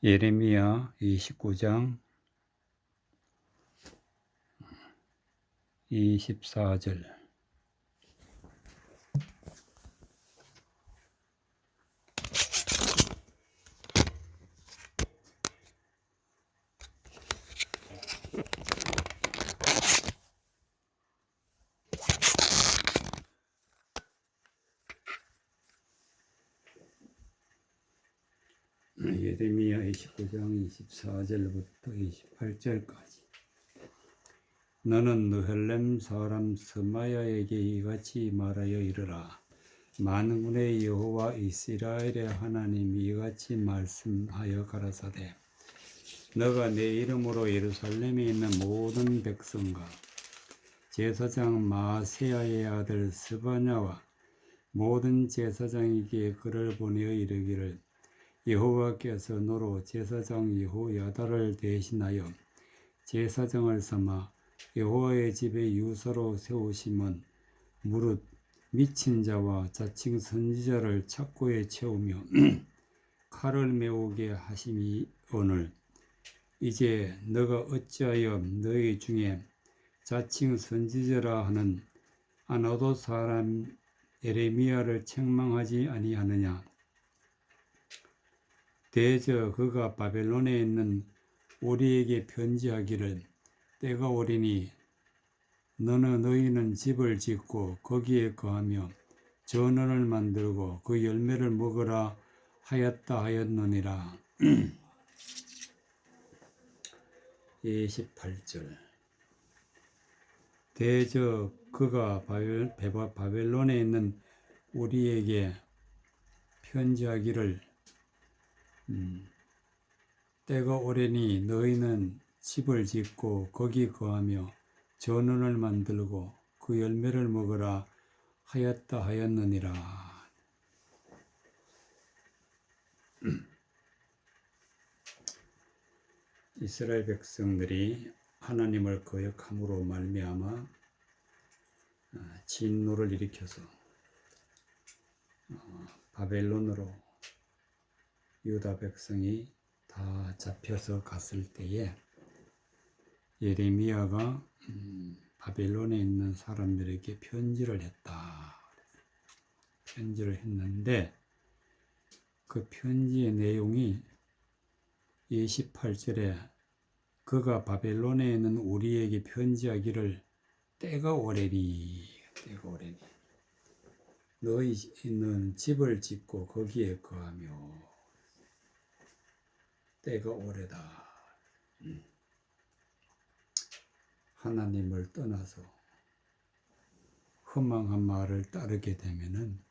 예레미야 29장 24절. 예레미야 29장 24절부터 28절까지. 너는 느헬렘 사람 스마야에게 이같이 말하여 이르라. 만군의 여호와 이스라엘의 하나님이 이같이 말씀하여 가라사대, 너가 내 이름으로 예루살렘에 있는 모든 백성과 제사장 마세야의 아들 스바냐와 모든 제사장에게 글을 보내어 이르기를, 여호와께서 너로 제사장 여호야다를 대신하여 제사장을 삼아 여호와의 집에 유서로 세우심은 무릇 미친 자와 자칭 선지자를 착고에 채우며 칼을 메우게 하심이 오늘. 이제 너가 어찌하여 너희 중에 자칭 선지자라 하는 아나돗 사람 예레미야를 책망하지 아니하느냐. 대저 그가 바벨론에 있는 우리에게 편지하기를, 때가 오리니 너희는 집을 짓고 거기에 거하며 전원을 만들고 그 열매를 먹으라 하였다 하였느니라. 28절. 대저 그가 바벨론에 있는 우리에게 편지하기를, 때가 오려니 너희는 집을 짓고 거기 거하며 전원을 만들고 그 열매를 먹으라 하였다 하였느니라. 이스라엘 백성들이 하나님을 거역함으로 말미암아 진노를 일으켜서 바벨론으로 유다 백성이 다 잡혀서 갔을 때에 예레미야가 바벨론에 있는 사람들에게 편지를 했다. 편지를 했는데 그 편지의 내용이 28절에 그가 바벨론에 있는 우리에게 편지하기를, 때가 오래니 너희는 집을 짓고 거기에 거하며, 때가 오래다. 하나님을 떠나서 허망한 말을 따르게 되면은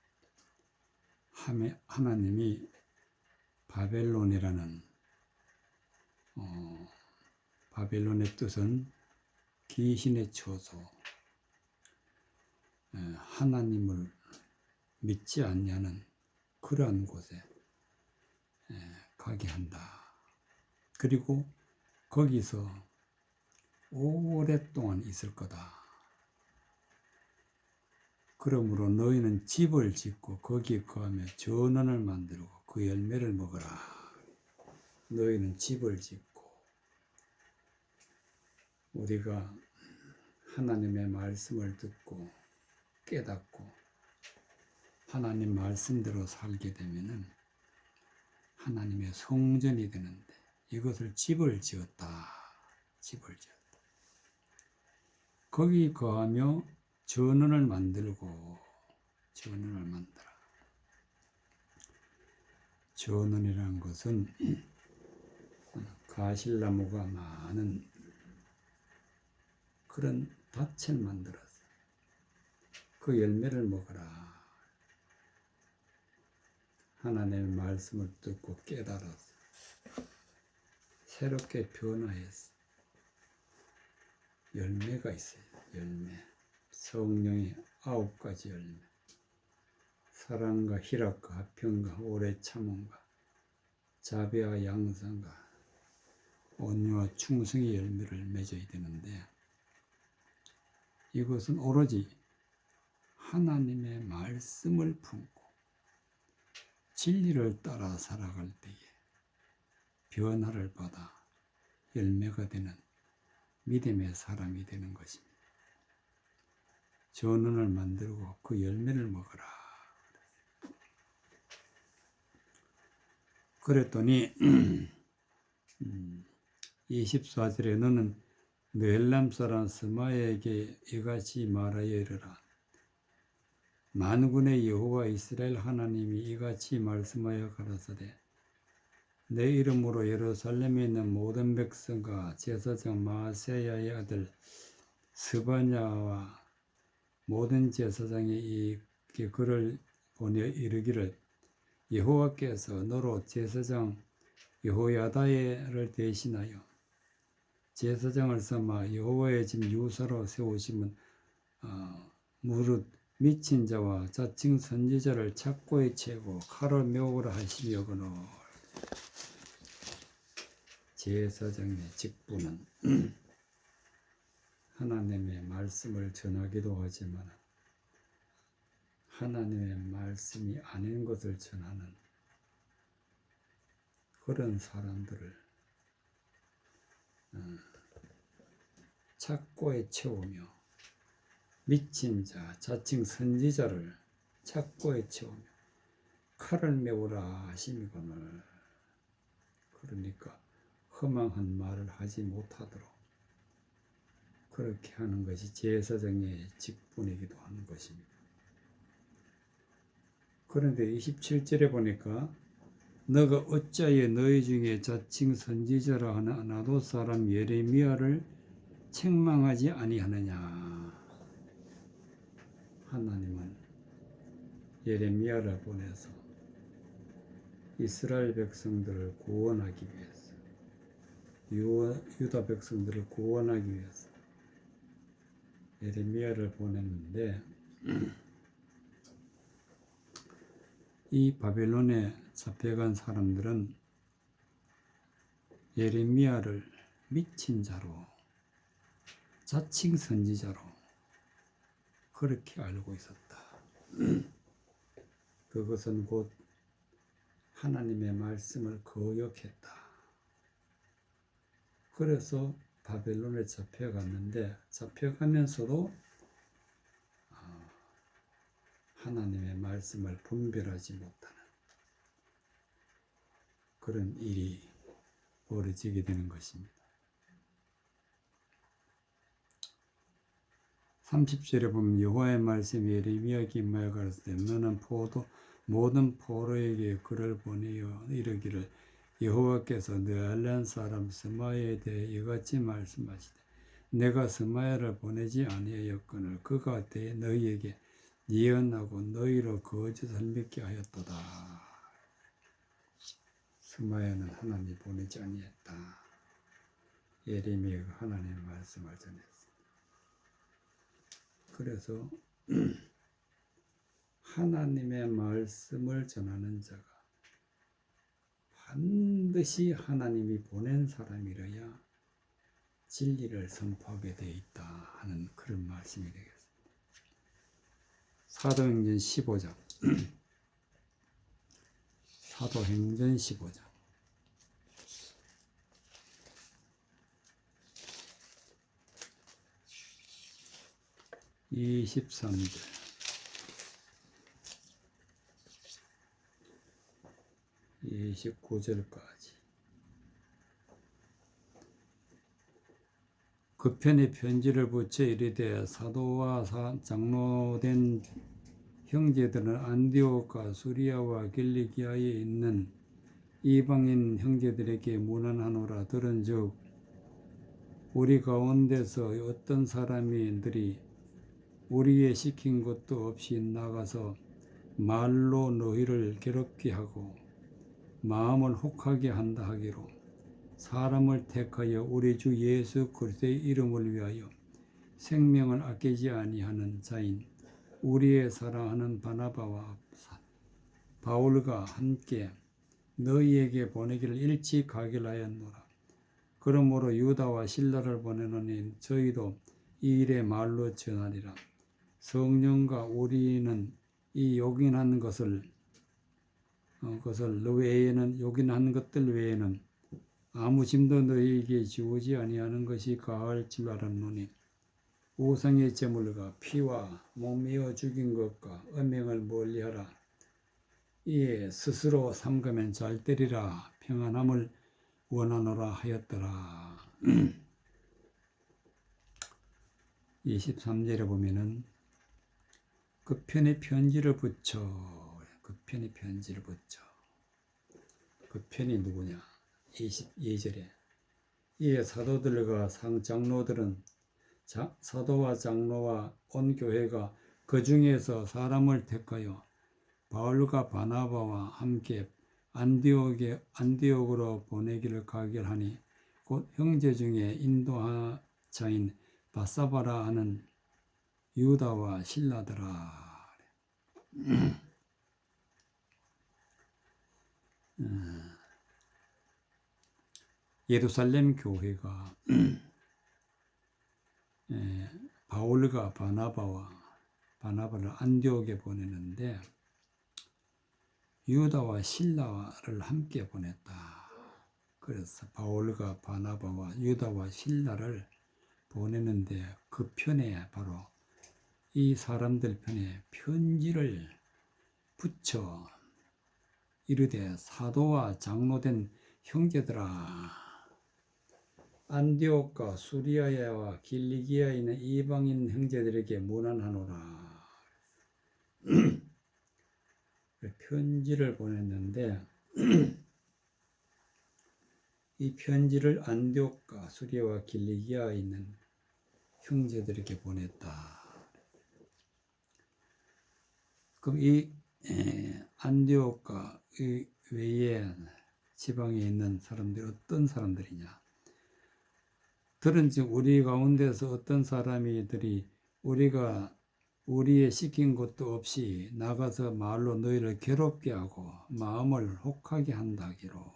하나님이 바벨론이라는 바벨론의 뜻은 귀신의 처소, 하나님을 믿지 않냐는 그러한 곳에 가게 한다. 그리고 거기서 오랫동안 있을 거다. 그러므로 너희는 집을 짓고 거기에 거하며 전원을 만들고 그 열매를 먹어라. 너희는 집을 짓고, 우리가 하나님의 말씀을 듣고 깨닫고 하나님 말씀대로 살게 되면은 하나님의 성전이 되는데, 이것을 집을 지었다. 거기 거하며 전원을 만들어. 전원이라는 것은 가실나무가 많은 그런 밭을 만들어서 그 열매를 먹어라. 하나님의 말씀을 듣고 깨달아서 새롭게 변화해서 열매가 있어요. 성령의 9가지 열매. 사랑과 희락과 화평과 오래 참음과 자비와 양선과 온유와 충성의 열매를 맺어야 되는데, 이것은 오로지 하나님의 말씀을 품고 진리를 따라 살아갈 때에 변화를 받아 열매가 되는 믿음의 사람이 되는 것입니다. 전원을 만들고 그 열매를 먹어라. 그랬더니 24절에 너는 느헬람 사람 스마야에게 이같이 말하여 이르라. 만군의 여호와 이스라엘 하나님이 이같이 말씀하여 가라사대 내 이름으로 예루살렘에 있는 모든 백성과 제사장 마아세야의 아들 스바냐와 모든 제사장이 이 글을 보내 이르기를 여호와께서 너로 제사장 여호야다를 대신하여 제사장을 삼아 여호와의 집 유사로 세우시면 무릇 미친 자와 자칭 선지자를 착고에 채고 칼을 메우라 하시려거늘. 제사장의 직분은 하나님의 말씀을 전하기도 하지만 하나님의 말씀이 아닌 것을 전하는 그런 사람들을 착고에 채우며 미친 자, 자칭 선지자를 착고에 채우며 칼을 메우라 하심이거늘. 그러니까 허망한 말을 하지 못하도록 그렇게 하는 것이 제사장의 직분이기도 하는 것입니다. 그런데 27절에 보니까 너가 어찌하여 너희 중에 자칭 선지자라 하는 아나도 사람 예레미야를 책망하지 아니하느냐. 하나님은 예레미야를 보내서 이스라엘 백성들을 구원하기 위해서 유다 백성들을 구원하기 위해서 예레미야를 보냈는데 이 바벨론에 잡혀간 사람들은 예레미야를 미친 자로 자칭 선지자로 그렇게 알고 있었다. 그것은 곧 하나님의 말씀을 거역했다. 그래서 바벨론에 잡혀갔는데 잡혀가면서도 하나님의 말씀을 분별하지 못하는 그런 일이 벌어지게 되는 것입니다. 30절에 보면 여호와의 말씀이 예레미야에게 임하여 가라사대 너는 모든 포로에게 글을 보내어 이르기를 여호와께서 느알란 사람 스마야에 대해 이같이 말씀하시되 내가 스마야를 보내지 아니하였거늘 그가 너희에게 예언하고 너희로 거짓을 믿게 하였도다. 스마야는 하나님이 보내지 아니했다. 예레미야가 하나님의 말씀을 전했습니다. 그래서 하나님의 말씀을 전하는 자가 반드시 하나님이 보낸 사람이라야 진리를 선포하게 되어 있다 하는 그런 말씀이 되겠습니다. 사도행전 15장 사도행전 15장 23절 29절까지 그 편에 편지를 붙여 이르되 사도와 장로된 형제들은 안디옥과 수리아와 길리기아에 있는 이방인 형제들에게 문안하노라. 들은즉 우리 가운데서 어떤 사람들이 우리의 시킨 것도 없이 나가서 말로 너희를 괴롭게 하고 마음을 혹하게 한다 하기로 사람을 택하여 우리 주 예수 그리스도의 이름을 위하여 생명을 아끼지 아니하는 자인 우리의 사랑하는 바나바와 바울과 함께 너희에게 보내기를 일찍 가기를 하였노라. 그러므로 유다와 실라를 보내노니 저희도 이 일에 말로 전하리라. 성령과 우리는 이 요긴한 것들 외에는 아무 짐도 너희에게 지우지 아니하는 것이 가할 줄 알았노니 우상의 제물과 피와 목매어 죽인 것과 음행을 멀리하라. 이에 스스로 삼가면 잘 되리라. 평안함을 원하노라 하였더라. 23절에 보면은 그 편에 편지를 붙여. 그 편에 편지를 붙여. 그 편이 누구냐? 22절에 이에 사도들과 장로들은 사도와 장로와 온 교회가 그 중에서 사람을 택하여 바울과 바나바와 함께 안디옥으로 보내기를 가결하니 곧 형제 중에 인도자인 바사바라 하는 유다와 실라더라. 예루살렘 교회가 바울과 바나바를 안디옥에 보내는데 유다와 실라를 함께 보냈다. 그래서 바울과 바나바와 유다와 실라를 보내는데 그 편에 바로 이 사람들 편에 편지를 붙여 이르되 사도와 장로된 형제들아 안디옥과 수리아야와 길리기아에 있는 이방인 형제들에게 문안하노라. 편지를 보냈는데 이 편지를 안디옥과 수리아와 길리기아에 있는 형제들에게 보냈다. 그럼 이 안디옥과 이 외에 지방에 있는 사람들이 어떤 사람들이냐? 들은즉 우리 가운데서 어떤 사람이들이 우리가 우리의 시킨 것도 없이 나가서 말로 너희를 괴롭게 하고 마음을 혹하게 한다기로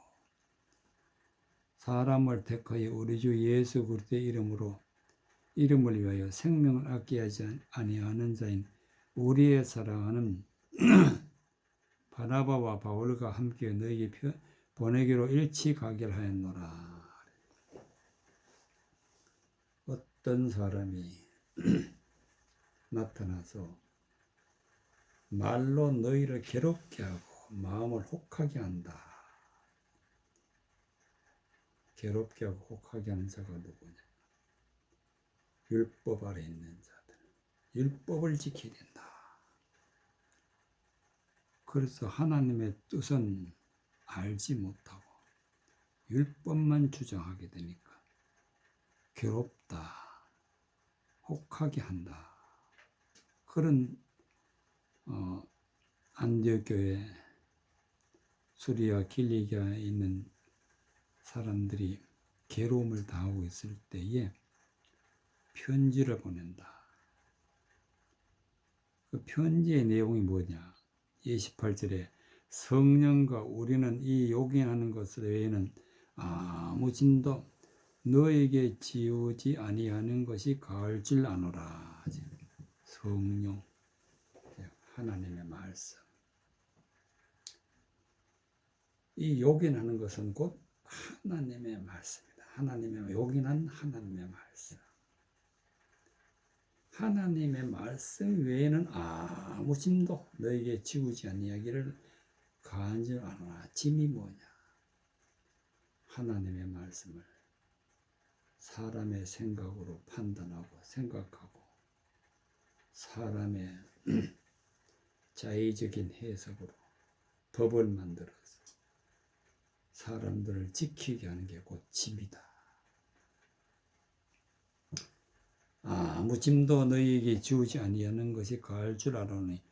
사람을 택하여 우리 주 예수 그리스도의 이름을 위하여 생명을 아끼하지 아니하는 자인 우리의 사랑하는 바나바와 바울과 함께 너희에게 보내기로 일치 가결하였노라. 어떤 사람이 나타나서 말로 너희를 괴롭게 하고 마음을 혹하게 한다. 괴롭게 하고 혹하게 하는 자가 누구냐? 율법 아래 있는 자들. 율법을 지켜야 된다. 그래서 하나님의 뜻은 알지 못하고 율법만 주장하게 되니까 괴롭다. 혹하게 한다. 그런 안디옥 교회 수리아 길리기아에 있는 사람들이 괴로움을 당하고 있을 때에 편지를 보낸다. 그 편지의 내용이 뭐냐? 28절에 성령과 우리는 이 요긴하는 것 외에는 아무 짐도 너에게 지우지 아니하는 것이 가할 줄 아노라. 성령, 하나님의 말씀. 이 요긴하는 것은 곧 하나님의 말씀이다. 하나님의 요긴한 하나님의 말씀. 하나님의 말씀 외에는 아무 짐도 너에게 지우지 아니하기를 가한 줄 아노라. 짐이 뭐냐? 하나님의 말씀을 사람의 생각으로 판단하고 생각하고 사람의 자의적인 해석으로 법을 만들어서 사람들을 지키게 하는 게 곧 짐이다. 아무 짐도 너희에게 지우지 아니하는 것이 가할 줄 알아오니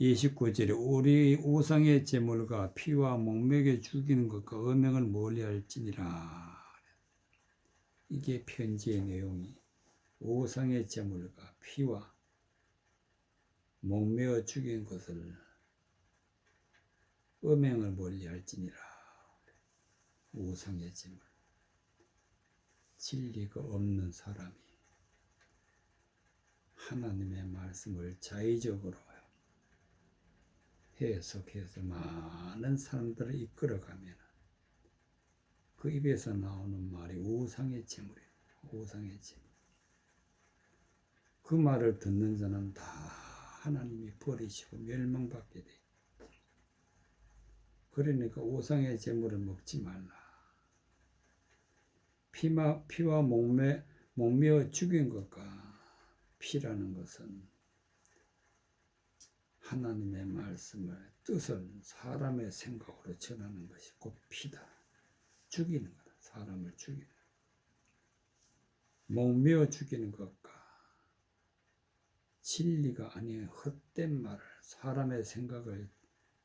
29절에 우리 우상의 제물과 피와 목매게 죽이는 것과 음행을 멀리할지니라. 이게 편지의 내용이 우상의 제물과 피와 목매어 죽인 것을 음행을 멀리할지니라. 우상의 제물, 진리가 없는 사람이 하나님의 말씀을 자의적으로 해석해서 많은 사람들을 이끌어가면 그 입에서 나오는 말이 우상의 제물이에요. 우상의 제물. 그 말을 듣는 자는 다 하나님이 버리시고 멸망받게 돼. 그러니까 우상의 제물을 먹지 말라. 피와 목매어 죽인 것과 피라는 것은 하나님의 말씀을 뜻을 사람의 생각으로 전하는 것이 곧 피다. 죽이는 거다. 사람을 죽이는 것. 목매어 죽이는 것과 진리가 아닌 헛된 말을 사람의 생각을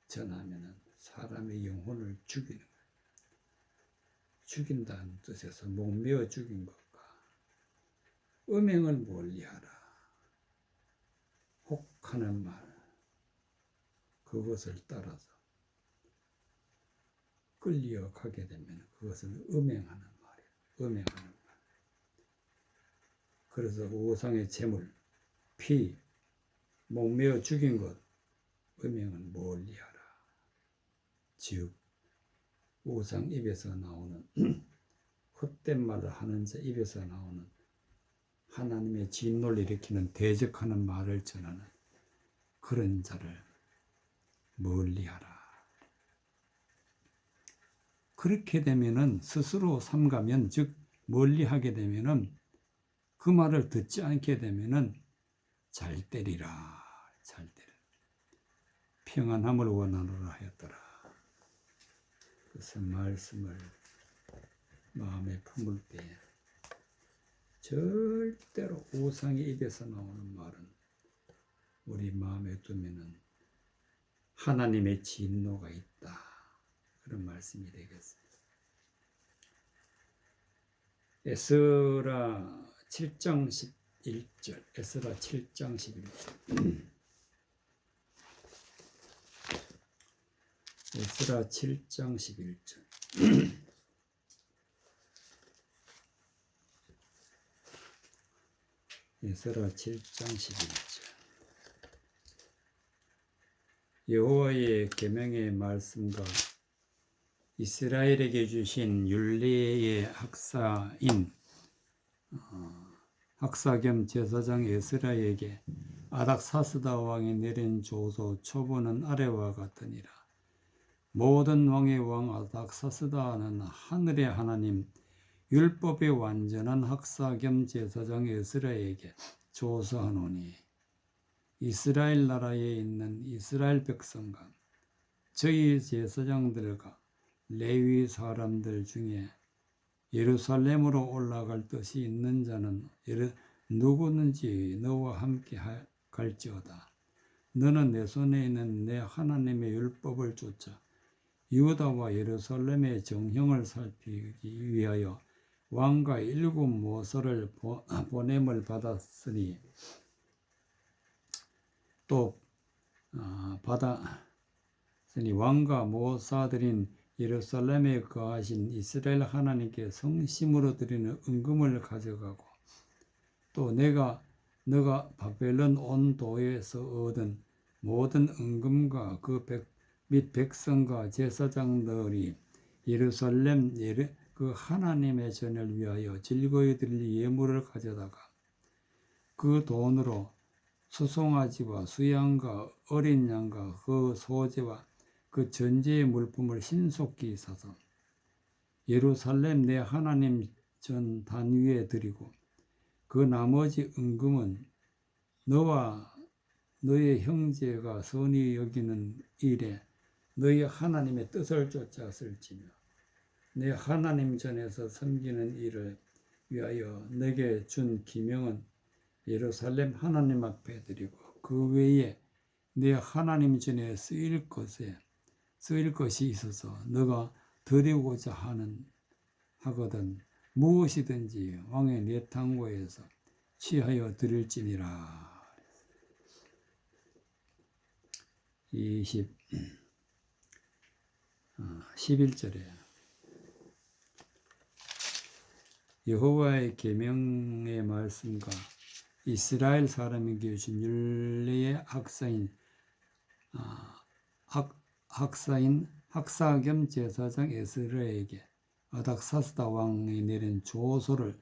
전하면 사람의 영혼을 죽이는 거예요. 죽인다는 뜻에서 목매어 죽인 것과 음행을 멀리하라. 혹하는 말, 그것을 따라서 끌려가게 되면 그것은 음행하는 말이에요. 음행하는 말. 그래서 우상의 제물, 피, 목매어 죽인 것, 음행은 멀리하라. 즉 우상 입에서 나오는 헛된 말을 하는 자 입에서 나오는 하나님의 진노를 일으키는 대적하는 말을 전하는 그런 자를 멀리하라. 그렇게 되면은 스스로 삼가면, 즉 멀리하게 되면은 그 말을 듣지 않게 되면은 잘 때리라. 잘 때리라. 평안함을 원하노라 하였더라. 그래서 말씀을 마음에 품을 때 절대로 우상의 입에서 나오는 말은 우리 마음에 두면은 하나님의 진노가 있다. 그런 말씀이 되겠습니다. 에스라 7장 11절. 에스라 7장 11절. 에스라 7장 11절. 에스라 7장 11절. 여호와의 계명의 말씀과 이스라엘에게 주신 율례의 학사인 학사 겸 제사장 에스라에게 아닥사스다 왕이 내린 조서 초본은 아래와 같으니라. 모든 왕의 왕 아닥사스다는 하늘의 하나님 율법의 완전한 학사 겸 제사장 에스라에게 조서하노니 이스라엘 나라에 있는 이스라엘 백성과 저희 제사장들과 레위 사람들 중에 예루살렘으로 올라갈 뜻이 있는 자는 누구든지 너와 함께 갈지어다. 너는 내 손에 있는 내 하나님의 율법을 쫓아 유다와 예루살렘의 정형을 살피기 위하여 왕과 7 모서를 보냄을 받았으니 또 받았으니 왕과 모사들인 예루살렘에 거하신 이스라엘 하나님께 성심으로 드리는 은금을 가져가고 또 너가 바벨론 온 도에서 얻은 모든 은금과 및 백성과 제사장들이 예루살렘 그 하나님의 전을 위하여 즐거이 드릴 예물을 가져다가 그 돈으로 수송아지와 수양과 어린 양과 그 소재와 그 전제의 물품을 신속히 사서 예루살렘 내 하나님 전 단 위에 드리고 그 나머지 은금은 너와 너의 형제가 선히 여기는 일에 너희 하나님의 뜻을 쫓아 쓸지며 내 하나님 전에서 섬기는 일을 위하여 내게 준 기명은 예루살렘 하나님 앞에 드리고 그 외에 내 하나님 전에 쓰일 것이 있어서 너가 드리고자 하거든 무엇이든지 왕의 내탕고에서 취하여 드릴지니라. 11절에 여호와의 계명의 말씀과 이스라엘 사람에게 주신 율례의 학사 겸 제사장 에스라에게 아닥사스다 왕이 내린 조서의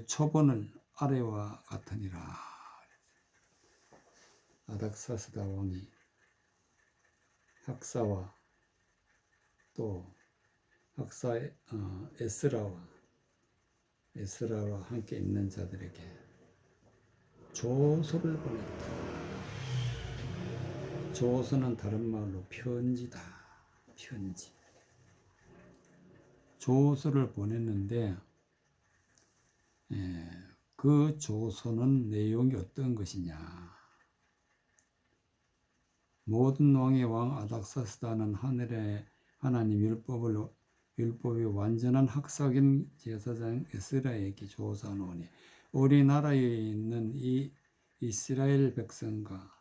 초본을 아래와 같으니라. 아닥사스다 왕이 학사와 또 학사 에스라와 함께 있는 자들에게 조서를 보냈다. 조서는 다른 말로 편지다. 편지. 조서를 보냈는데 그 조서는 내용이 어떤 것이냐. 모든 왕의 왕 아닥사스다는 하늘의 하나님 율법이 완전한 학사긴 제사장 에스라에게 조사하노니 우리나라에 있는 이 이스라엘 백성과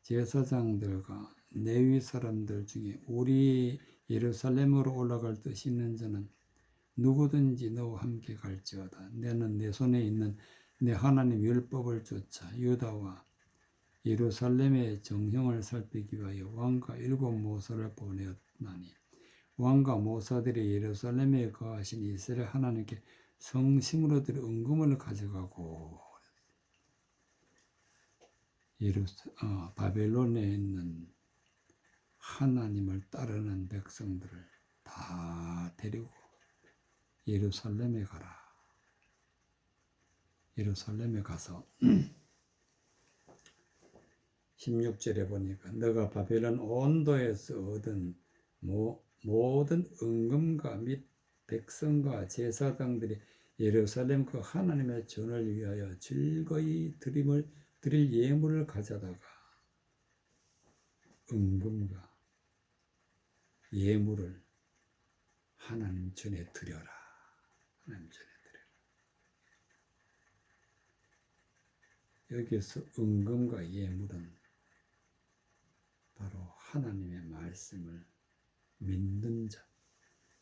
제사장들과 레위 사람들 중에 우리 예루살렘으로 올라갈 뜻이 있는 자는 누구든지 너와 함께 갈지어다. 내는 내 손에 있는 내 하나님 율법을 쫓아 유다와 예루살렘의 정형을 살피기 위하여 왕과 7 모사를 보내었나니 왕과 모사들이 예루살렘에 거하신 이스라엘 하나님께 성심으로 드려 은금을 가져가고 바벨론에 있는 하나님을 따르는 백성들을 다 데리고 예루살렘에 가라. 예루살렘에 가서 16절에 보니까 너가 바벨론 온도에서 얻은 모든 은금과 및 백성과 제사장들이 예루살렘 그 하나님의 전을 위하여 즐거이 드릴 예물을 가져다가 은금과 예물을 하나님 전에 드려라. 하나님 전에 드려라. 여기서 은금과 예물은 바로 하나님의 말씀을 믿는 자,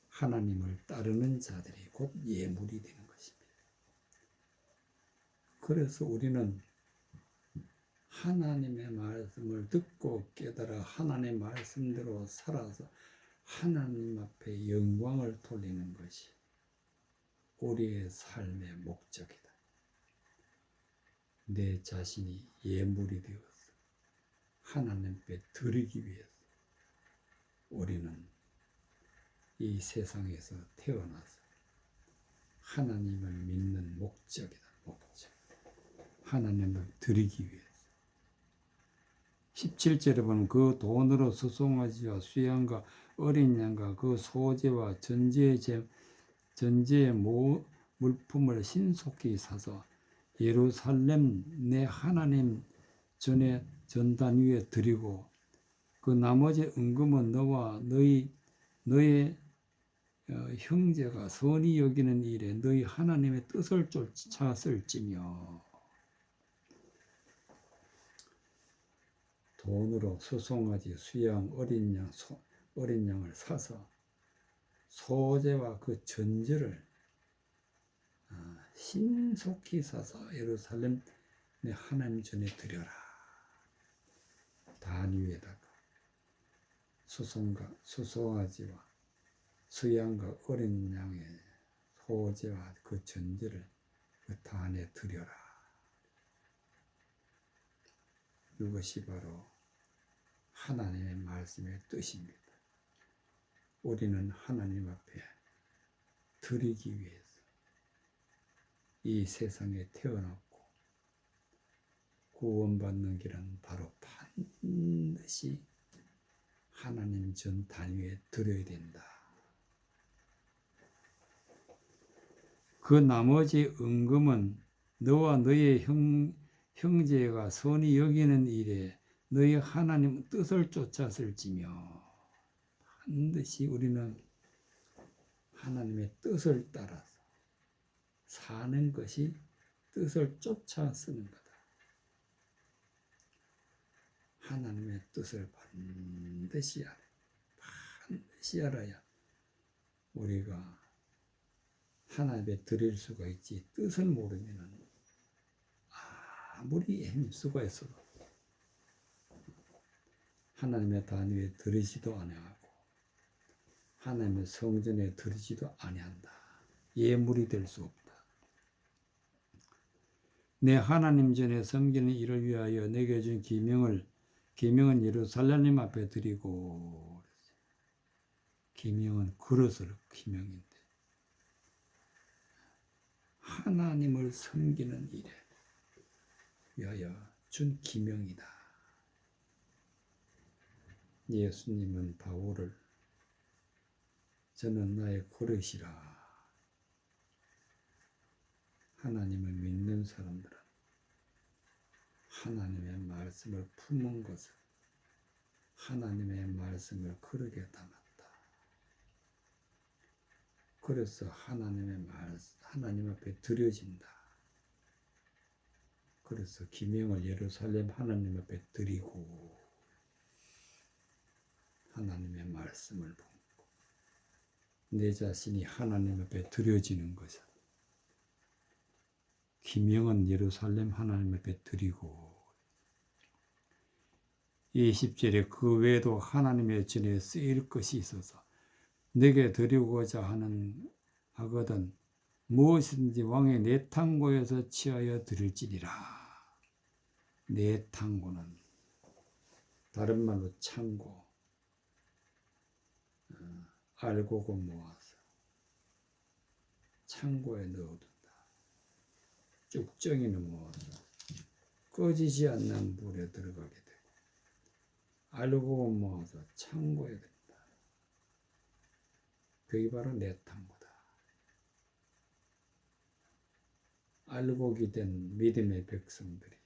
하나님을 따르는 자들이 곧 예물이 되는 것입니다. 그래서 우리는 하나님의 말씀을 듣고 깨달아 하나님의 말씀대로 살아서 하나님 앞에 영광을 돌리는 것이 우리의 삶의 목적이다. 내 자신이 예물이 되어서 하나님 앞에 드리기 위해서 우리는 이 세상에서 태어나서 하나님을 믿는 목적이다. 목적. 하나님을 드리기 위해서. 17절에 보면 그 돈으로 수송아지와 수양과 어린 양과 그 소재와 전제의 물품을 신속히 사서 예루살렘 내 하나님 전에 전단 위에 드리고 그 나머지 은금은 너와 너의 형제가 선히 여기는 일에 너희 하나님의 뜻을 쫓아 쓸지며. 돈으로 수송아지, 수양, 어린 양을 사서 소재와 그 전제를 신속히 사서 예루살렘 내 하나님 전에 드려라. 단 위에다가 수송아지와 수양과 어린 양의 소재와 그 전제를 그 단에 드려라. 이것이 바로 하나님의 말씀의 뜻입니다. 우리는 하나님 앞에 드리기 위해서 이 세상에 태어났고 구원받는 길은 바로 반드시 하나님 전 단위에 드려야 된다. 그 나머지 은금은 너와 너의 형제가 선히 여기는 일에 너희 하나님 뜻을 쫓아 쓸지며. 반드시 우리는 하나님의 뜻을 따라서 사는 것이 뜻을 쫓아 쓰는 거다. 하나님의 뜻을 반드시 알아야 우리가 하나님께 드릴 수가 있지. 뜻을 모르면 아무리 힘쓰고 있어도 하나님의 단위에 들으지도 않아하고 하나님의 성전에 들이지도 아니한다. 예물이 될 수 없다. 내 하나님 전에 섬기는 이를 위하여 내게 준 기명은 예루살렘 앞에 드리고, 기명은 그릇을 기명인데 하나님을 섬기는 일에 위하여 준 기명이다. 예수님은 바울을 저는 나의 그릇이라. 하나님을 믿는 사람들은 하나님의 말씀을 품은 것을 하나님의 말씀을 그릇에 담았다. 그래서 하나님 앞에 드려진다. 그래서 기명을 예루살렘 하나님 앞에 드리고 하나님의 말씀을 품고 내 자신이 하나님 앞에 드려지는 것은 기명은 예루살렘 하나님 앞에 드리고 20절에 그 외에도 하나님의 전에 쓰일 것이 있어서 내게 드리고자 하거든 무엇이든지 왕의 내탕고에서 취하여 드릴지니라. 내탕고는 다른 말로 창고, 알곡을 모아서 창고에 넣어둔다. 쭉정이는 모아서 꺼지지 않는 물에 들어가게 되고 알곡을 모아서 창고에 든다. 그게 바로 내탕고다. 알곡이 된 믿음의 백성들이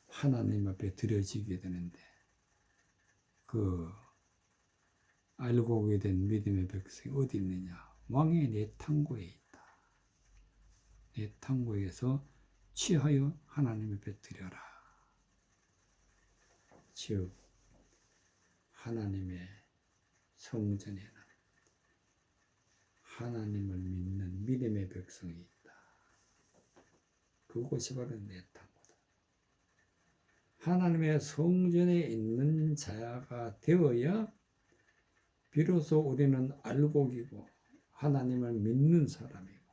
하나님 앞에 드려지게 되는데 그 알곡이 된 믿음의 백성이 어디 있느냐? 왕의 내탕고에 있다. 내탕고에서 취하여 하나님 앞에 드려라. 즉 하나님의 성전에는 하나님을 믿는 믿음의 백성이 있다. 그것이 바로 내탕고다. 하나님의 성전에 있는 자가 되어야 비로소 우리는 알곡이고 하나님을 믿는 사람이고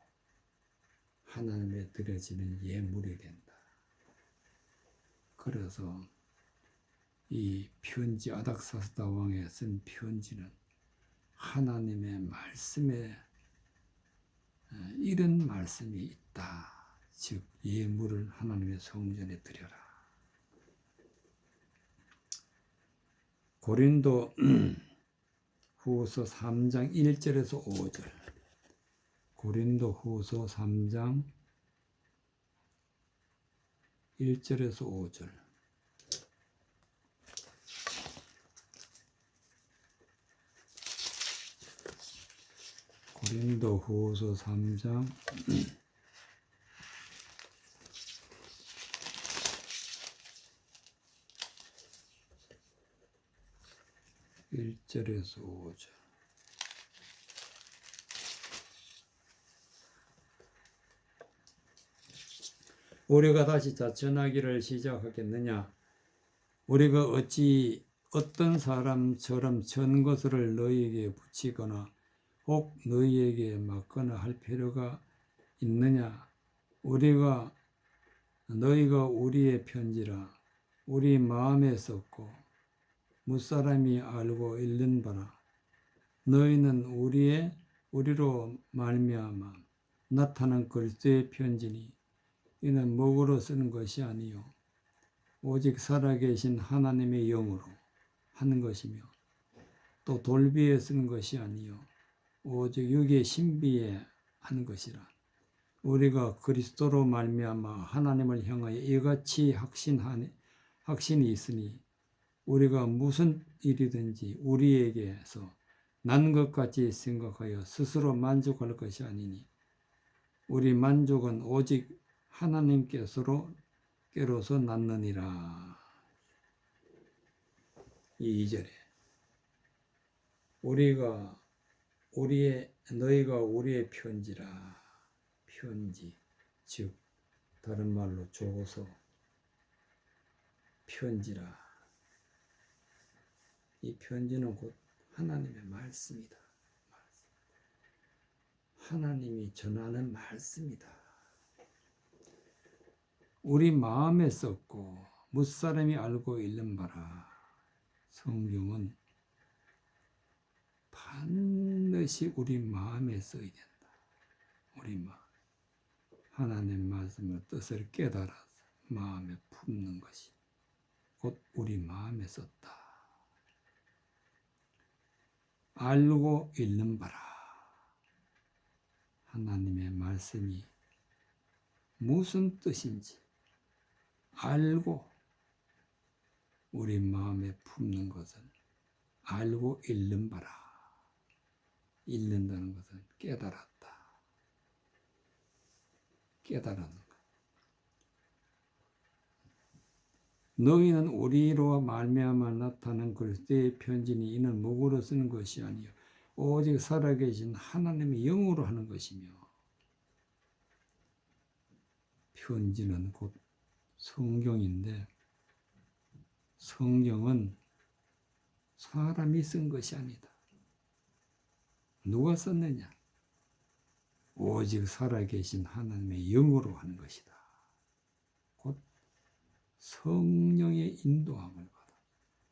하나님에 드려지는 예물이 된다. 그래서 이 편지 아닥사스다 왕에 쓴 편지는 하나님의 말씀에 이런 말씀이 있다. 즉 예물을 하나님의 성전에 드려라. 고린도 후서 3장 1절에서 5절. 고린도 후서 3장 1절에서 5절. 고린도 후서 3장 1절에서 5절. 우리가 다시 전하기를 시작하겠느냐? 우리가 어찌 어떤 사람처럼 전 것을 너희에게 붙이거나 혹 너희에게 맡거나 할 필요가 있느냐? 너희가 우리의 편지라 우리 마음에 썼고 무사람이 알고 읽는 바라. 너희는 우리로 말미암아 나타난 그리스도의 편지니 이는 목으로 쓰는 것이 아니요 오직 살아계신 하나님의 영으로 하는 것이며 또 돌비에 쓰는 것이 아니요 오직 육의 신비에 하는 것이라. 우리가 그리스도로 말미암아 하나님을 향하여 이같이 확신이 있으니 우리가 무슨 일이든지 우리에게서 난 것 같이 생각하여 스스로 만족할 것이 아니니 우리 만족은 오직 하나님께로서 났느니라. 2절에 너희가 우리의 편지라. 편지, 즉 다른 말로 조서, 편지라. 이 편지는 곧 하나님의 말씀이다. 하나님이 전하는 말씀이다. 우리 마음에 썼고 무사람이 알고 읽는 바라. 성경은 반드시 우리 마음에 써야 된다. 우리 마음. 하나님 말씀의 뜻을 깨달아서 마음에 품는 것이 곧 우리 마음에 썼다. 알고 읽는 바라. 하나님의 말씀이 무슨 뜻인지 알고 우리 마음에 품는 것은 알고 읽는 바라. 읽는다는 것은 깨달았다. 깨달은 것. 너희는 우리로 말미암아 나타난 그리스도의 편지니 이는 목으로 쓰는 것이 아니요 오직 살아계신 하나님의 영으로 하는 것이며 편지는 곧 성경인데 성경은 사람이 쓴 것이 아니다. 누가 썼느냐? 오직 살아계신 하나님의 영으로 하는 것이다. 곧 성령의 인도함을 받아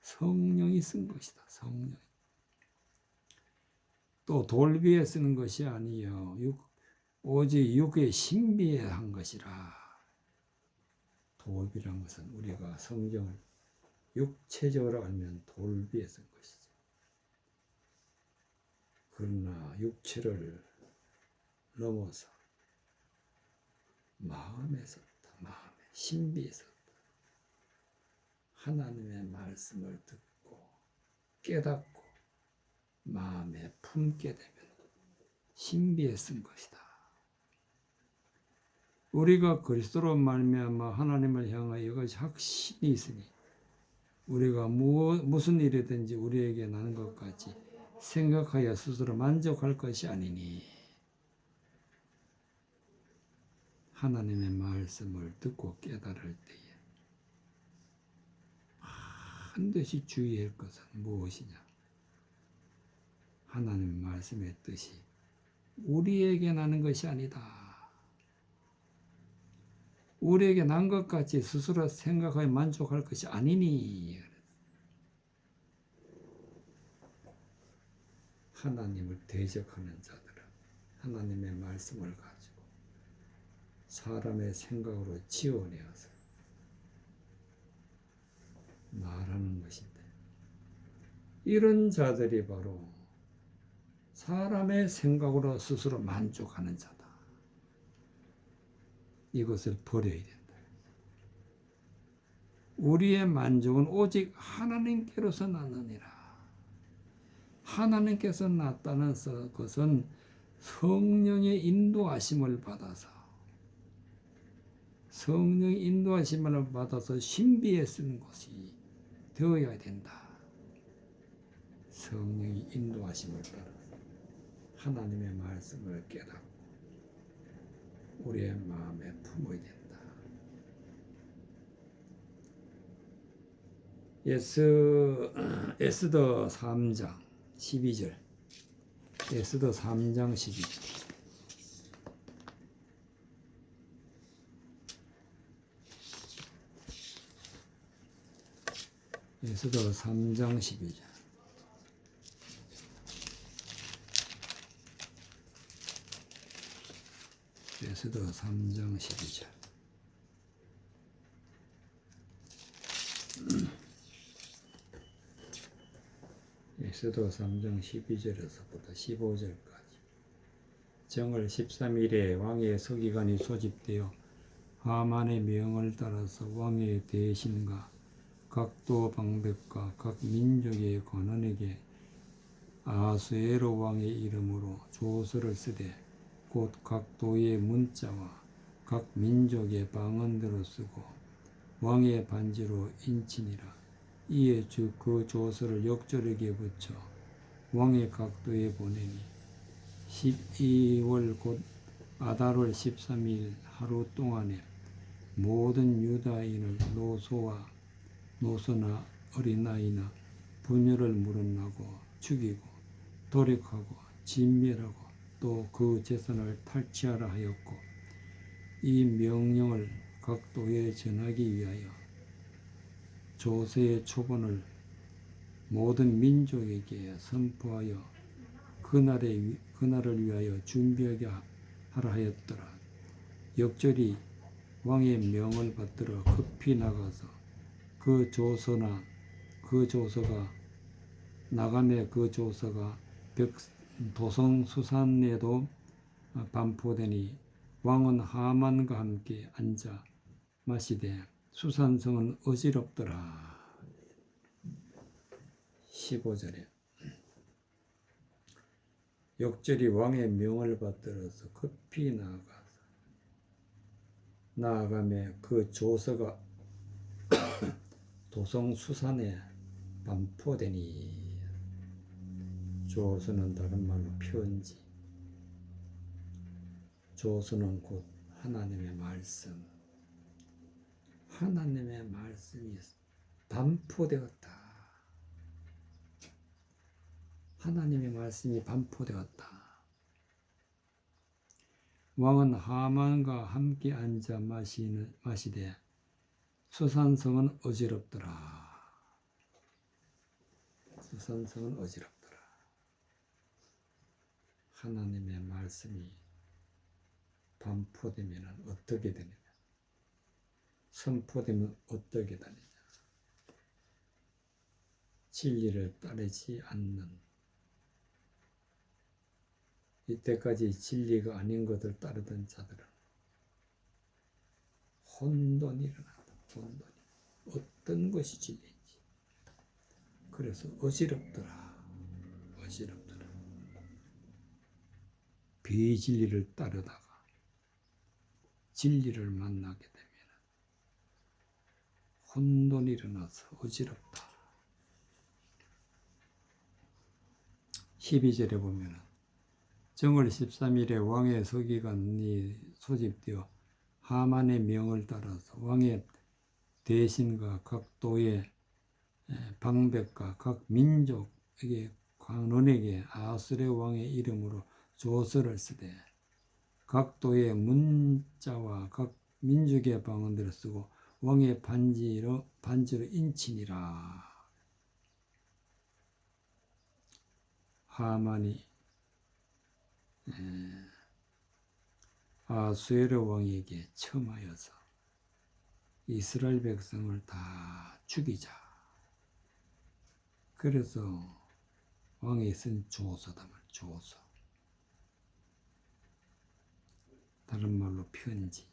성령이 쓴 것이다. 성령. 또 돌비에 쓰는 것이 아니요 오직 육의 신비에 한 것이라. 돌비란 것은 우리가 성경을 육체적으로 알면 돌비에 쓴 것이죠. 그러나 육체를 넘어서 마음에 썼다. 마음에 신비에 썼다. 하나님의 말씀을 듣고 깨닫고 마음에 품게 되면 신비에 쓴 것이다. 우리가 그리스도로 말미암아 하나님을 향하여 이것이 확신이 있으니 우리가 무슨 일이든지 우리에게 나는 것까지 생각하여 스스로 만족할 것이 아니니 하나님의 말씀을 듣고 깨달을 때에 반드시 주의할 것은 무엇이냐? 하나님의 말씀의 뜻이 우리에게 나는 것이 아니다. 우리에게 난 것 같이 스스로 생각하여 만족할 것이 아니니. 하나님을 대적하는 자들은 하나님의 말씀을 가지고 사람의 생각으로 지어내어서 말하는 것인데 이런 자들이 바로 사람의 생각으로 스스로 만족하는 자다. 이것을 버려야 된다. 우리의 만족은 오직 하나님께로서 나느니라. 하나님께서 나타난 것은 성령의 인도하심을 받아서 성령의 인도하심을 받아서 신비에 쓰는 것이 되어야 된다. 성령의 인도하심을 받아서 하나님의 말씀을 깨닫고 우리의 마음에 품어야 된다. 에스더 3장 12절. 에스더 3장 12절. 에스더 3장 12절. 에스더 3장 12절. 에스더 3장 12절에서부터 15절까지 정월 13일에 왕의 서기관이 소집되어 하만의 명을 따라서 왕의 대신과 각도 방백과 각 민족의 관원에게 아하수에로 왕의 이름으로 조서를 쓰되 곧 각 도의 문자와 각 민족의 방언대로 쓰고 왕의 반지로 인치니라. 이에 그 조서를 역조력에 붙여 왕의 각도에 보내니 12월 곧 아달월 13일 하루 동안에 모든 유다인을 노소나 어린아이나 분열을 물어나고 죽이고 도륙하고 진멸하고 또 그 재산을 탈취하라 하였고 이 명령을 각 도에 전하기 위하여 조세의 초본을 모든 민족에게 선포하여 그날을 위하여 준비하게 하라 하였더라. 역절이 왕의 명을 받들어 급히 나가서 그 조서가 나감의 그 조서가 도성 수산에도 반포되니 왕은 하만과 함께 앉아 마시되 수산성은 어지럽더라. 15절에 역절이 왕의 명을 받들어서 급히 나아가매 그 조서가 도성 수산에 반포되니 조서는 다른 말로 편지, 조서는 곧 하나님의 말씀, 하나님의 말씀이 반포되었다. 하나님의 말씀이 반포되었다. 왕은 하만과 함께 앉아 마시되 수산성은 어지럽더라. 수산성은 어지럽더라. 하나님의 말씀이 반포되면 어떻게 되느냐? 선포되면 어떻게 되느냐? 진리를 따르지 않는, 이때까지 진리가 아닌 것을 따르던 자들은 혼돈이 일어난다. 혼돈이. 어떤 것이 진리인지. 그래서 어지럽더라. 어지럽더라. 비진리를 따르다가 진리를 만나게 되면 혼돈이 일어나서 어지럽다. 12절에 보면 정월 13일에 왕의 서기관이 소집되어 하만의 명을 따라서 왕의 대신과 각 도의 방백과 각 민족에게 관원에게 아수르 왕의 이름으로 조서를 쓰되 각 도의 문자와 각 민족의 방언들을 쓰고 왕의 반지로 인치니라. 하만이 아수에르 왕에게 청하여서 이스라엘 백성을 다 죽이자. 그래서 왕이 쓴 조서다 말, 조서. 다른 말로 편지.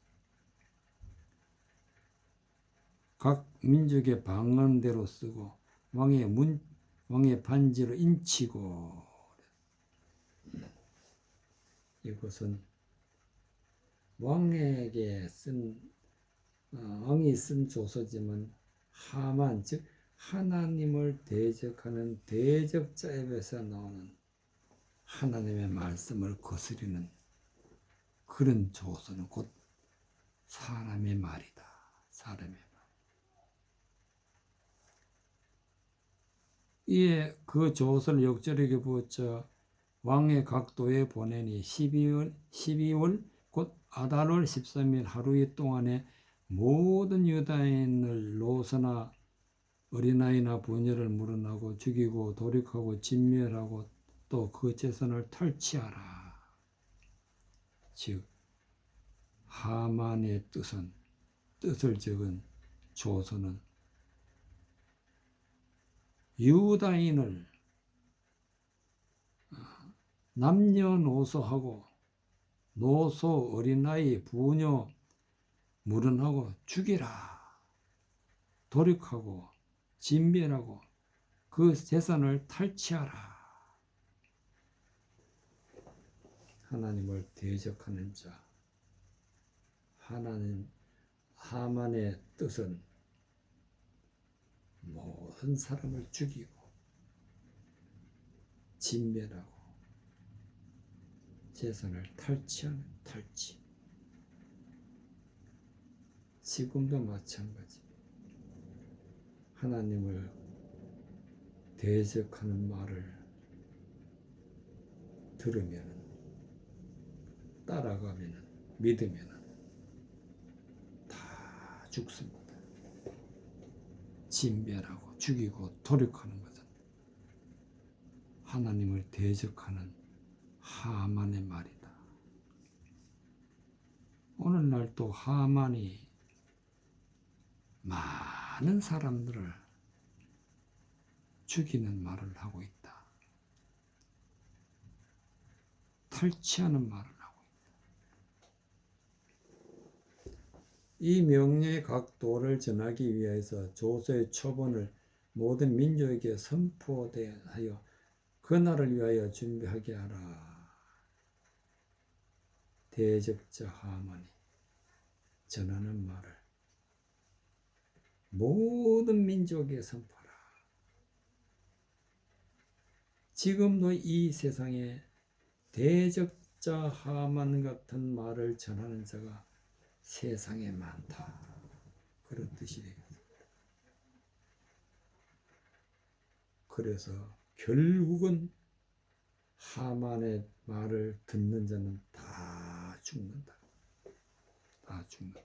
각 민족의 방언대로 쓰고 왕의 반지로 인치고. 이것은 왕이 쓴 조서지만 하만, 즉 하나님을 대적하는 대적자 입에서 나오는 하나님의 말씀을 거스리는 그런 조서는 곧 사람의 말이다. 사람의 말. 이에 그 조서를 역절에게 부어쳐 왕의 각 도에 보내니 12월 곧 아달월 13일 하루 동안에 모든 유다인을 노소나 어린아이나 부녀를 물어나고 죽이고 돌이키고 진멸하고 또 그 재산을 탈취하라. 즉 하만의 뜻을 적은 조서는 유다인을 남녀노소하고 노소, 어린아이, 부녀 물어나고 죽이라. 돌이키고 진멸하고 그 재산을 탈취하라. 하나님을 대적하는 자, 하만의 뜻은 모든 사람을 죽이고 진멸하고 재산을 탈취하는 탈취. 지금도 마찬가지. 하나님을 대적하는 말을 들으면 따라가면은 믿으면은 다 죽습니다. 진멸하고 죽이고 도륙하는 것은 하나님을 대적하는 하만의 말이다. 오늘날 또 하만이 많은 사람들을 죽이는 말을 하고 있다. 탈취하는 말을 하고 있다. 이 명령의 각 도를 전하기 위해서 조서의 초본을 모든 민족에게 선포하여 그날을 위하여 준비하게 하라. 대적자 하만이 전하는 말을 모든 민족에게 선포하라. 지금도 이 세상에 대적자 하만 같은 말을 전하는 자가 세상에 많다. 그런 뜻이 되겠습니다. 그래서 결국은 하만의 말을 듣는 자는 다 죽는다. 다 죽는다.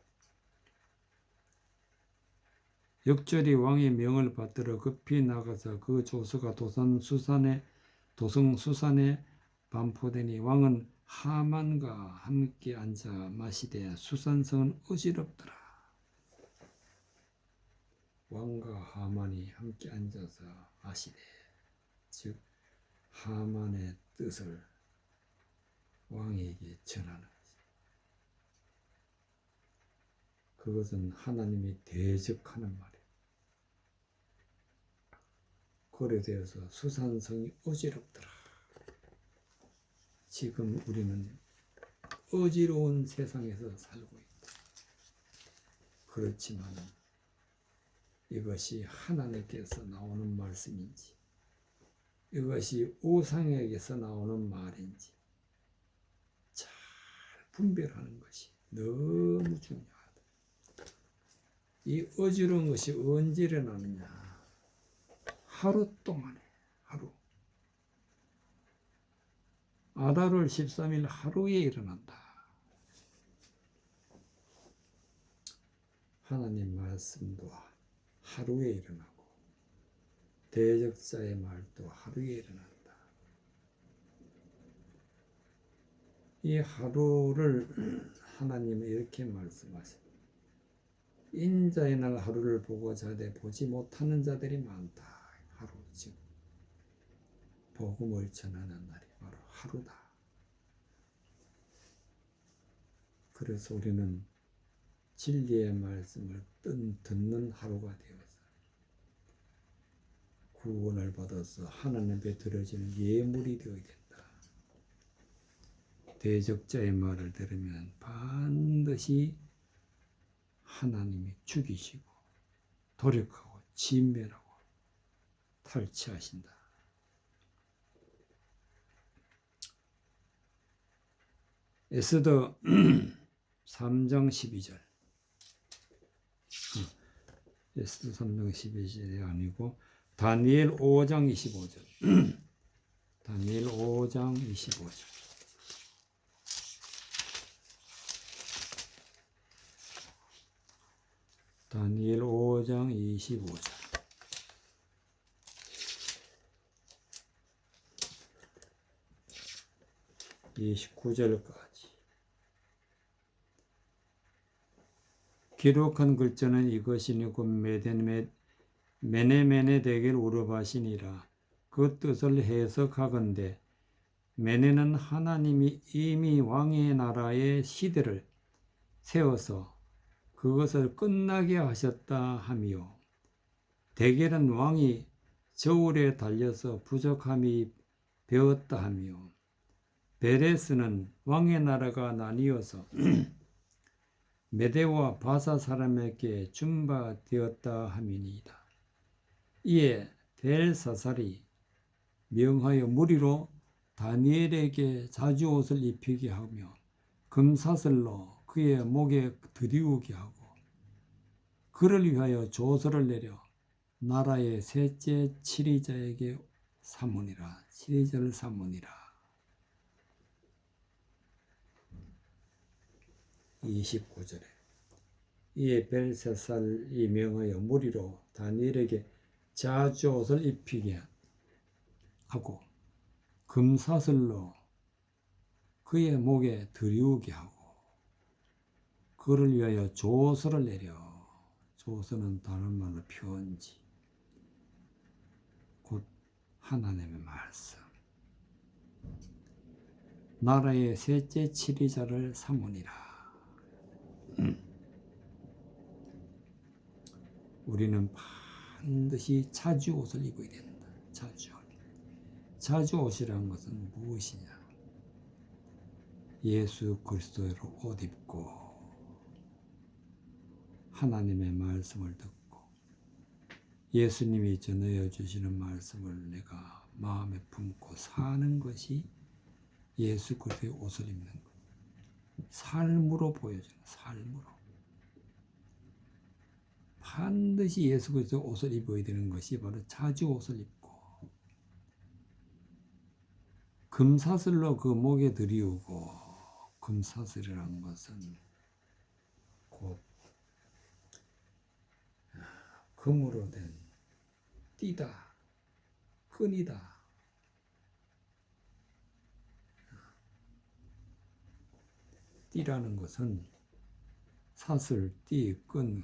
역절이 왕의 명을 받들어 급히 나가서 그 조서가 도성 수산에 반포되니 왕은 하만과 함께 앉아 마시되 수산성은 어지럽더라. 왕과 하만이 함께 앉아서 마시되, 즉 하만의 뜻을 왕에게 전하는 것입니다. 그것은 하나님이 대적하는 말이에요. 그래서 수산성이 어지럽더라. 지금 우리는 어지러운 세상에서 살고 있다. 그렇지만 이것이 하나님께서 나오는 말씀인지, 이것이 우상에게서 나오는 말인지 잘 분별하는 것이 너무 중요하다. 이 어지러운 것이 언제 일어나느냐? 하루 동안에, 하루. 아달월 13일 하루에 일어난다. 하나님 말씀도 하루에 일어나고 대적자의 말도 하루에 일어난다. 이 하루를 하나님은 이렇게 말씀하십니다. 인자의 날 하루를 보고 자되 보지 못하는 자들이 많다. 하루, 즉 복음을 전하는 날이 바로 하루다. 그래서 우리는 진리의 말씀을 듣는 하루가 되어서 구원을 받아서 하나님 앞에 드려지는 예물이 되어야 된다. 대적자의 말을 들으면 반드시 하나님이 죽이시고 도륙하고 진멸하고 탈취하신다. 에스더 3장 12절. 에스더 3장 12절이 아니고 다니엘 5장 25절. 다니엘 5장 25절. 다니엘 5장 25절. 29절까지. 기록한 글자는 이것이니 곧 메네메네 되길 우러바시니라. 그 뜻을 해석하건대 메네는 하나님이 이미 왕의 나라의 시대를 세워서 그것을 끝나게 하셨다 하며, 데겔은 왕이 저울에 달려서 부족함이 배었다 하며, 베레스는 왕의 나라가 나뉘어서 메대와 바사 사람에게 준바되었다 함이니이다. 이에 벨사살이 명하여 무리로 다니엘에게 자주옷을 입히게 하며 금사슬로 그의 목에 들이우게 하고 그를 위하여 조서를 내려 나라의 셋째 치리자에게 사무니라. 치리자를 사무니라. 29절에 이에 벨사살이 명하여 무리로 다니엘에게 자주옷을 입히게 하고 금사슬로 그의 목에 들이우게 하고 그를 위하여 조서를 내려, 조서는 다른 말로 편지, 곧 하나님의 말씀, 나라의 셋째 치리자를 삼으니라. 우리는 반드시 자주옷을 입어야 된다. 자주옷. 자주옷이라는 것은 무엇이냐? 예수 그리스도로 옷 입고 하나님의 말씀을 듣고 예수님이 전하여 주시는 말씀을 내가 마음에 품고 사는 것이 예수 그리스도의 옷을 입는 것. 삶으로 보여주는, 삶으로. 반드시 예수 그리스도의 옷을 입어야 되는 것이 바로 자주옷을 입고 금사슬로 그 목에 들이우고, 금사슬이라는 것은 곧 금으로 된 띠다, 끈이다. 띠라는 것은 사슬, 띠, 끈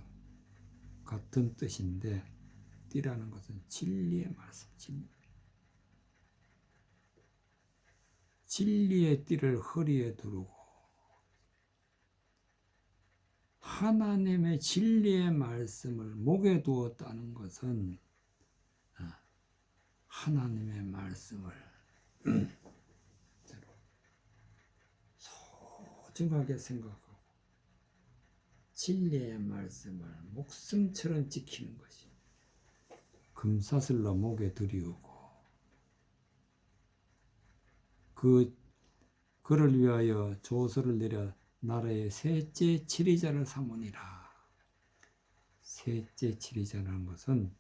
같은 뜻인데 띠라는 것은 진리의 말씀, 진리의 띠를 허리에 두르고 하나님의 진리의 말씀을 목에 두었다는 것은 하나님의 말씀을 소중하게 생각하고 진리의 말씀을 목숨처럼 지키는 것이 금사슬로 목에 들이우고 그를 위하여 조서를 내려 나라의 셋째 치리자를 삼으니라. 셋째 치리자라는 것은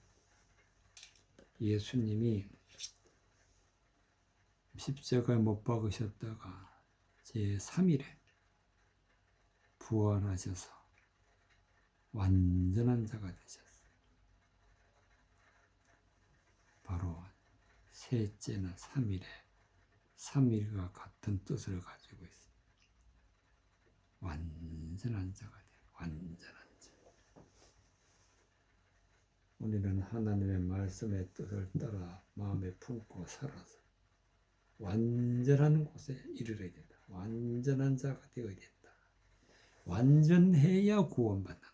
예수님이 십자가에 못 박으셨다가 제3일에 부활하셔서 완전한 자가 되셨어요. 바로 셋째는 3일에 3일과 같은 뜻을 가지고 있습니다. 완전한 자가 돼요. 완전한 자. 우리는 하나님의 말씀의 뜻을 따라 마음에 품고 살아서 완전한 곳에 이르러야 된다. 완전한 자가 되어야 된다. 완전해야 구원받는다.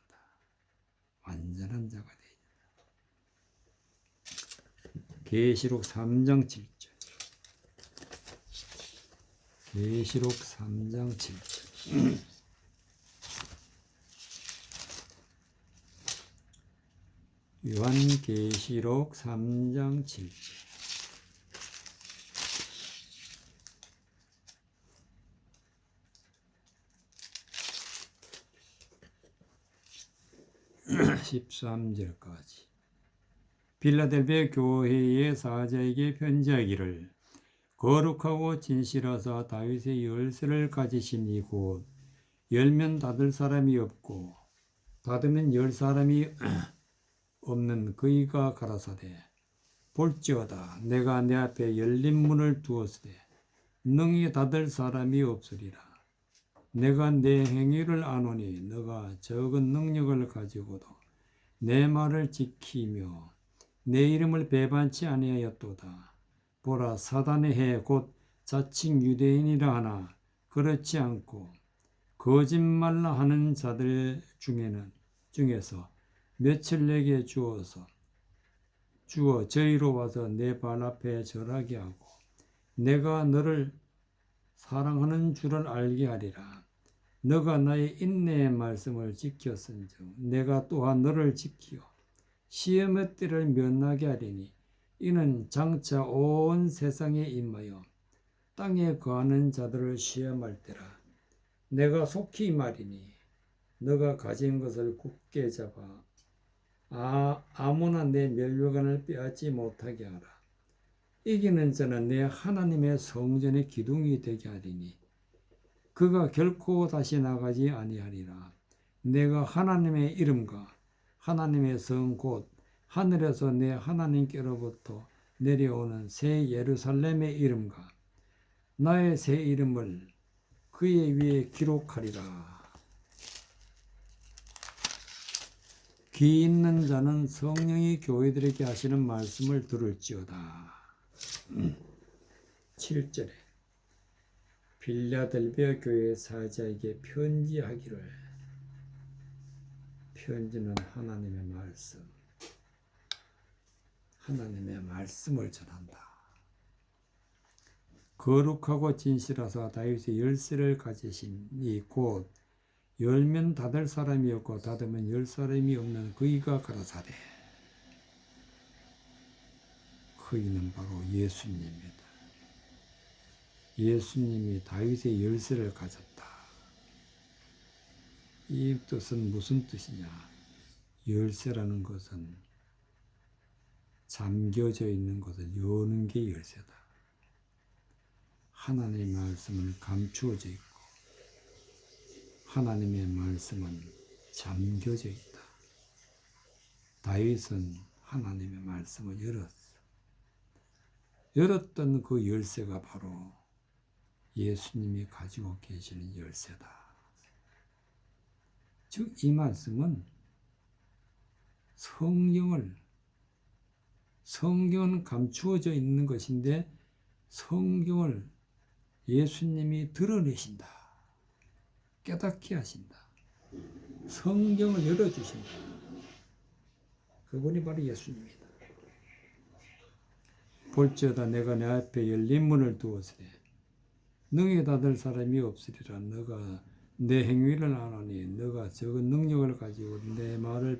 완전한 자가 되어야 된다. 계시록 3장 7절. 계시록 3장 7절. 요한계시록 3장 7절. (13절까지) 빌라델비아 교회의 사자에게 편지하기를 거룩하고 진실하사 다윗의 열쇠를 가지시니 곧 열면 닫을 사람이 없고 닫으면 열 사람이 없는 그이가 가라사대 볼지어다 내가 내 앞에 열린 문을 두었으되 능히 닫을 사람이 없으리라. 내가 내 행위를 아노니 너가 적은 능력을 가지고도 내 말을 지키며 내 이름을 배반치 아니하였도다. 보라 사단의 해 곧 자칭 유대인이라 하나 그렇지 않고 거짓말라 하는 자들 중에서 며칠 내게 주어 저희로 와서 내 발 앞에 절하게 하고 내가 너를 사랑하는 줄을 알게 하리라. 너가 나의 인내의 말씀을 지켰은즉 내가 또한 너를 지키어 시험의 때를 면하게 하리니 이는 장차 온 세상에 임하여 땅에 거하는 자들을 시험할 때라. 내가 속히 말이니 너가 가진 것을 굳게 잡아 아무나 내 멸류관을 빼앗지 못하게 하라. 이기는 자는 내 하나님의 성전의 기둥이 되게 하리니 그가 결코 다시 나가지 아니하리라. 내가 하나님의 이름과 하나님의 성 곧 하늘에서 내 하나님께로부터 내려오는 새 예루살렘의 이름과 나의 새 이름을 그의 위에 기록하리라. 귀 있는 자는 성령이 교회들에게 하시는 말씀을 들을지어다. 7절에 빌라델비아 교회 사자에게 편지하기를. 편지는 하나님의 말씀, 하나님의 말씀을 전한다. 거룩하고 진실하사 다윗의 열쇠를 가지신 이 곧 열면 닫을 사람이 없고 닫으면 열 사람이 없는 그이가 가라사대. 그이는 바로 예수님입니다. 예수님이 다윗의 열쇠를 가졌다. 이 뜻은 무슨 뜻이냐? 열쇠라는 것은 잠겨져 있는 것을 여는 게 열쇠다. 하나님의 말씀은 감추어져 있고 하나님의 말씀은 잠겨져 있다. 다윗은 하나님의 말씀을 열었어. 열었던 그 열쇠가 바로 예수님이 가지고 계시는 열쇠다. 즉, 이 말씀은 성경은 감추어져 있는 것인데 성경을 예수님이 드러내신다. 깨닫게 하신다. 성경을 열어주신다. 그분이 바로 예수님이다. 볼지어다 내가 내 앞에 열린 문을 두었으되 능히 닫을 사람이 없으리라. 너가 내 행위를 아노니 너가 적은 능력을 가지고 내 말을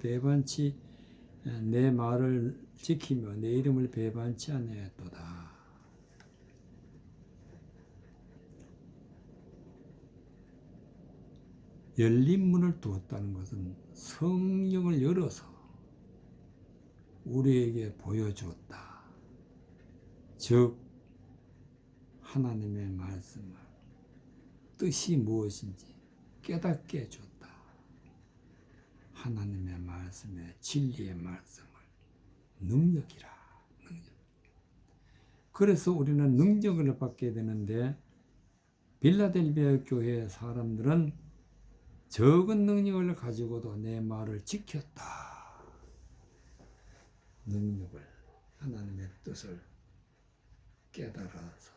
지키며 내 이름을 배반치 아니하였도다. 열린 문을 두었다는 것은 성령을 열어서 우리에게 보여주었다. 즉 하나님의 말씀을 뜻이 무엇인지 깨닫게 해줬다. 하나님의 말씀의 진리의 말씀을 능력이라. 능력. 그래서 우리는 능력을 받게 되는데 빌라델비아 교회 사람들은 적은 능력을 가지고도 내 말을 지켰다. 능력을, 하나님의 뜻을 깨달아서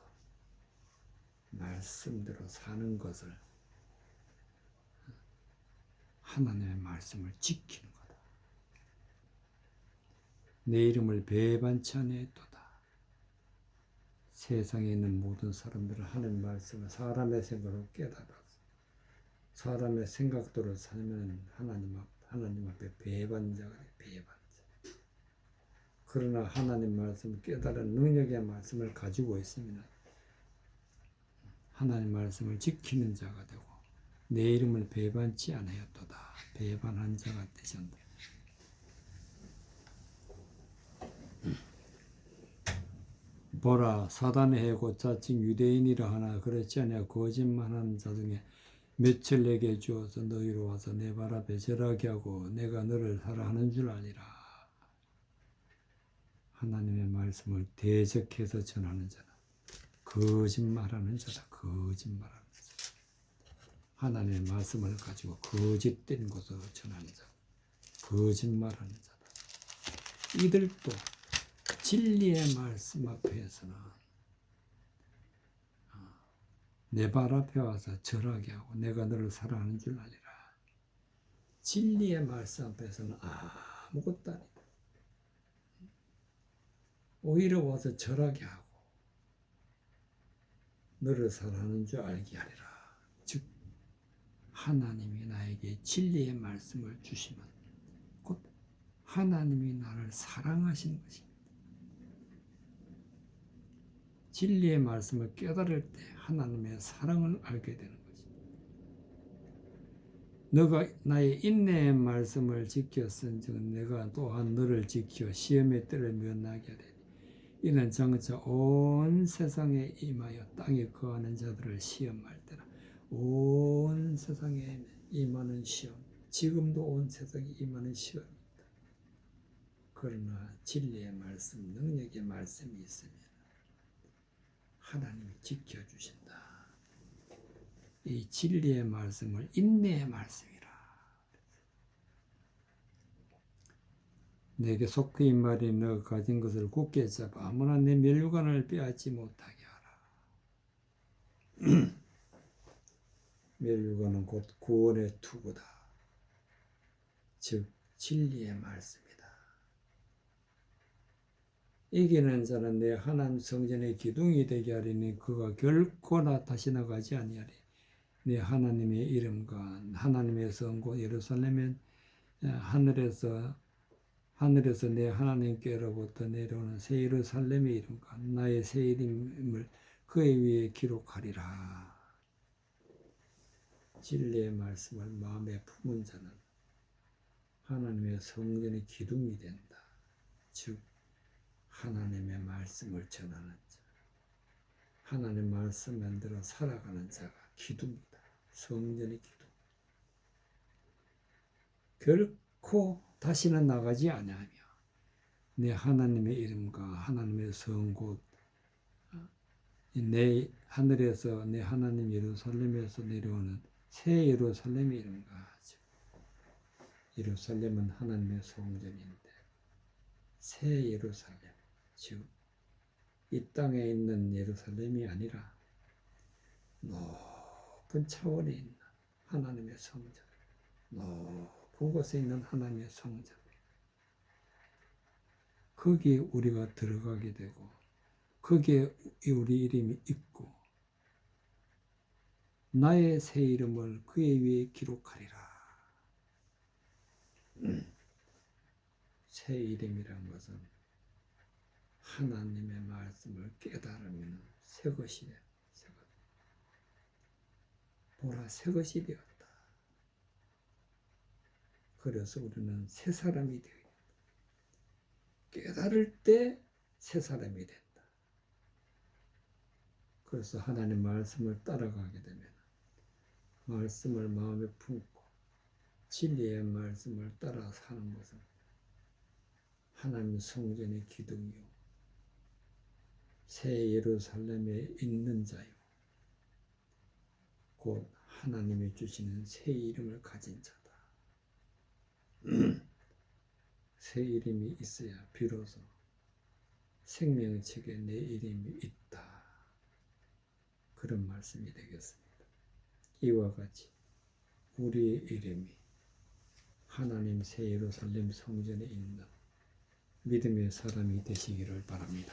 말씀대로 사는 것을, 하나님의 말씀을 지키는 거다. 내 이름을 배반치 아니하였도다. 세상에 있는 모든 사람들은 하나님의 말씀을 사람의 생각으로 깨달아서 사람의 생각대로 살면 하나님 앞에 배반자가 돼. 배반자. 그러나 하나님 말씀을 깨달은 능력의 말씀을 가지고 있으면 하나님 말씀을 지키는 자가 되고 내 이름을 배반치 아니하였도다. 배반한 자가 되신다. 보라, 사단의 해고 자칭 유대인이라 하나 그렇지 아니하 거짓말하는 자 중에 며칠 내게 주어서 너희로 와서 내 발 앞에 절하게 하고 내가 너를 사랑하는 줄 아니라. 하나님의 말씀을 대적해서 전하는 자는 거짓말하는 자다. 거짓말하는 자. 하나님의 말씀을 가지고 거짓된 것으로 전하는 자. 거짓말하는 자다. 이들도 진리의 말씀 앞에서는 내 발 앞에 와서 절하게 하고 내가 너를 사랑하는 줄 아니라. 진리의 말씀 앞에서는 아무것도 아니다. 오히려 와서 절하게 하고 너를 사랑하는 줄 알게 하리라. 즉 하나님이 나에게 진리의 말씀을 주시면 곧 하나님이 나를 사랑하시는 것입니다. 진리의 말씀을 깨달을 때 하나님의 사랑을 알게 되는 것입니다. 너가 나의 인내의 말씀을 지켰은즉 내가 또한 너를 지켜 시험의 때를 면하게 하리니 이는 장차 온 세상에 임하여 땅에 거하는 자들을 시험할 때라. 온 세상에 임하는 시험, 지금도 온 세상에 임하는 시험입니다. 그러나 진리의 말씀, 능력의 말씀이 있으면 하나님이 지켜주신다. 이 진리의 말씀을 인내의 말씀이라. 내게 속히 임하리 너가 가진 것을 굳게 잡아 아무나 내 멸류관을 빼앗지 못하게 하라. 멸류관은 곧 구원의 투구다. 즉 진리의 말씀이다. 이기는 자는 내 하나님 성전의 기둥이 되게 하리니 그가 결코 다시 나가지 아니하리. 내 하나님의 이름과 하나님의 성고 예루살렘은 하늘에서 내 하나님께로부터 내려오는 새 예루살렘의 이름과 나의 새 이름을 그의 위에 기록하리라. 진리의 말씀을 마음에 품은 자는 하나님의 성전의 기둥이 된다. 즉 하나님의 말씀을 전하는 자, 하나님의 말씀만대로 살아가는 자가 기둥이다. 성전의 기둥. 결코 다시는 나가지 아니하며 내 하나님의 이름과 하나님의 성 곧 내 하늘에서 내 하나님 예루살렘에서 내려오는 새 예루살렘의 이름과 즉 예루살렘은 하나님의 성전인데 새 예루살렘 즉 이 땅에 있는 예루살렘이 아니라 높은 차원에 있는 하나님의 성전, 높은 곳에 있는 하나님의 성전, 거기에 우리가 들어가게 되고 거기에 우리 이름이 있고 나의 새 이름을 그의 위에 기록하리라. 새 이름이란 것은 하나님의 말씀을 깨달으면 새 것이 돼. 보라 새 것이 되었다. 그래서 우리는 새 사람이 되어 있다. 깨달을 때 새 사람이 된다. 그래서 하나님 말씀을 따라가게 되면 말씀을 마음에 품고 진리의 말씀을 따라 사는 것은 하나님 성전의 기둥이요 새 예루살렘에 있는 자요 곧 하나님이 주시는 새 이름을 가진 자다. 새 이름이 있어야 비로소 생명책에 내 이름이 있다. 그런 말씀이 되겠습니다. 이와 같이 우리의 이름이 하나님 새 예루살렘 성전에 있는 믿음의 사람이 되시기를 바랍니다.